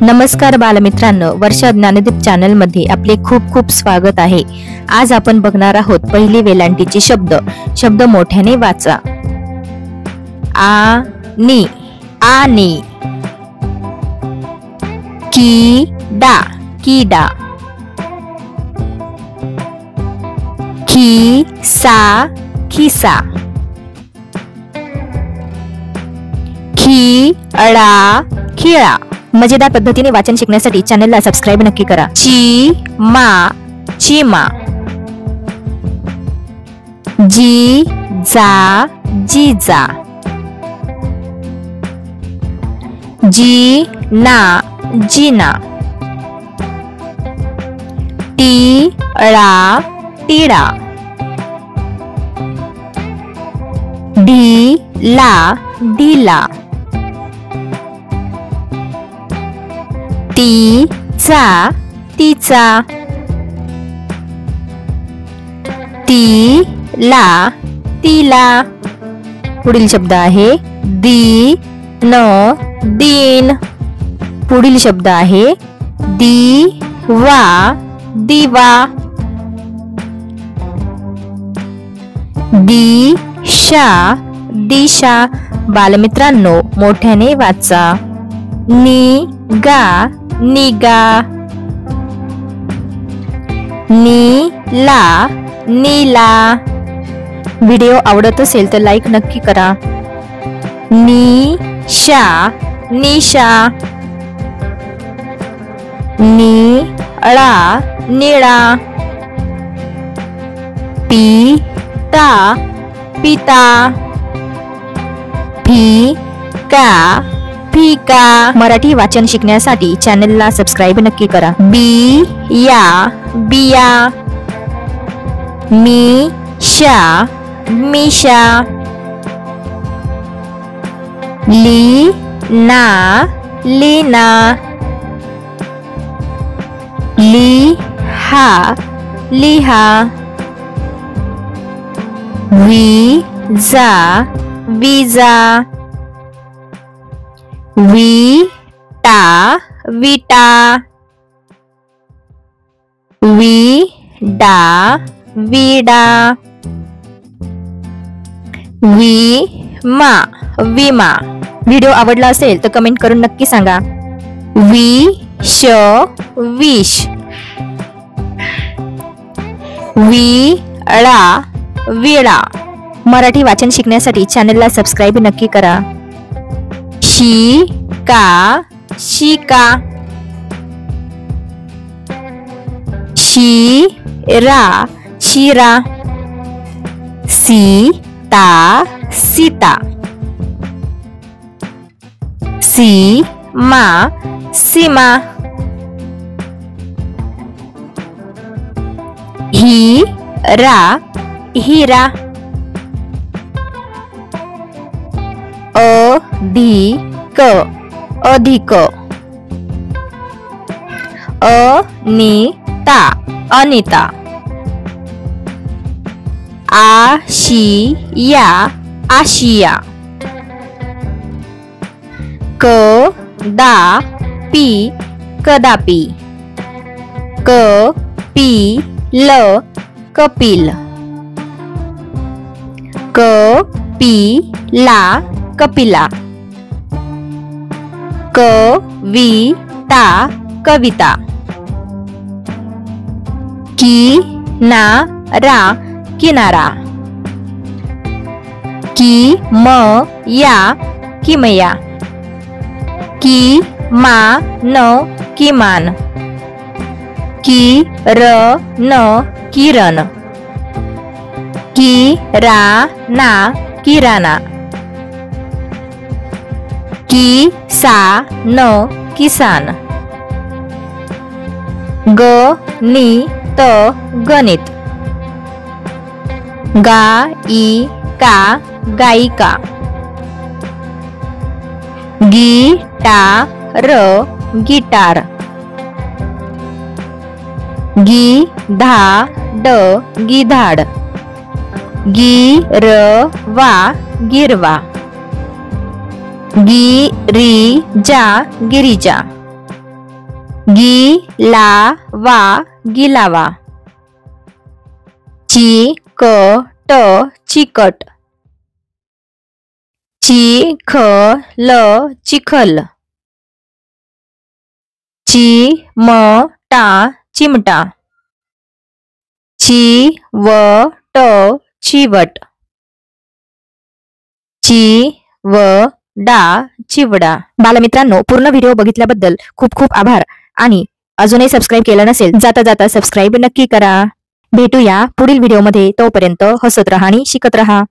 नमस्कार बालमित्रांनो, वर्षा ज्ञानदीप चॅनल मध्ये आपले खूप खूप स्वागत आहे। आज आपण बघणार आहोत पहिली वेलांटीचे शब्द मोठ्याने वाचा। आनी आनी, कीडा कीडा, खिसा खिसा, खिळा खिळा। मजेदार पद्धतीने वाचन शिकण्यासाठी चॅनलला सबस्क्राइब नक्की करा। चीमा चीमा, जीजा जीजा, जीना जीना, टीळा टीळा, ढीला ढीला, तिचा तिचा, तिला तिला। पुढील शब्द आहे दिन दिन। पुढील शब्द आहे दिवा दिवा, दिशा दिशा। बालमित्रांनो, मोठ्याने वाचा। निगा निगा, नीला नीला। व्हिडिओ आवडत असेल तर लाईक नक्की करा। निशा निशा, निळा निळा, पिता पिता, फिका फिका। मराठी वाचन शिकण्यासाठी चॅनलला सबस्क्राइब नक्की करा। बिया बिया, मिशा मिशा, लीना लीना, लिहा लिहा, विजा विजा, विटा विटा, विडा विडा, विमा विमा। व्हिडिओ आवडला असेल तर कमेंट करून नक्की सांगा। विष विष, विळा विळा। मराठी वाचन शिकण्यासाठी चॅनलला सबस्क्राइब नक्की करा। शिका शिका, शिरा शिरा, सीता सीता, सीमा सीमा, हीरा हीरा, अधिक अधिक, अनिता अनिता, आशिया आशिया, कदापि कदापि, कपिल कपिल, कपिला कपिला, कविता कविता, किनारा किनारा, किमया किमया, किमान किमान, किरण किरण, किराना किराना, किसान किसान, गणित गणित, गायिका गायिका, गिटार गिटार, गिधाड गिधाड, गिरवा गिरवा, गिरिजा गिरिजा, गी ला वा गिलावा। ची क ट चिकट। ची ख ल चिखल। ची म टा चिमटा। ची व ट चिवट। ची व डा चिवडा। बालमित्रांनो, पूर्ण व्हिडिओ बघितल्याबद्दल खूप खूप आभार आणि अजूनही सबस्क्राईब केलं नसेल जाता जाता सबस्क्राईब नक्की करा। भेटूया पुढील व्हिडिओमध्ये, तोपर्यंत हसत रहा आणि शिकत रहा।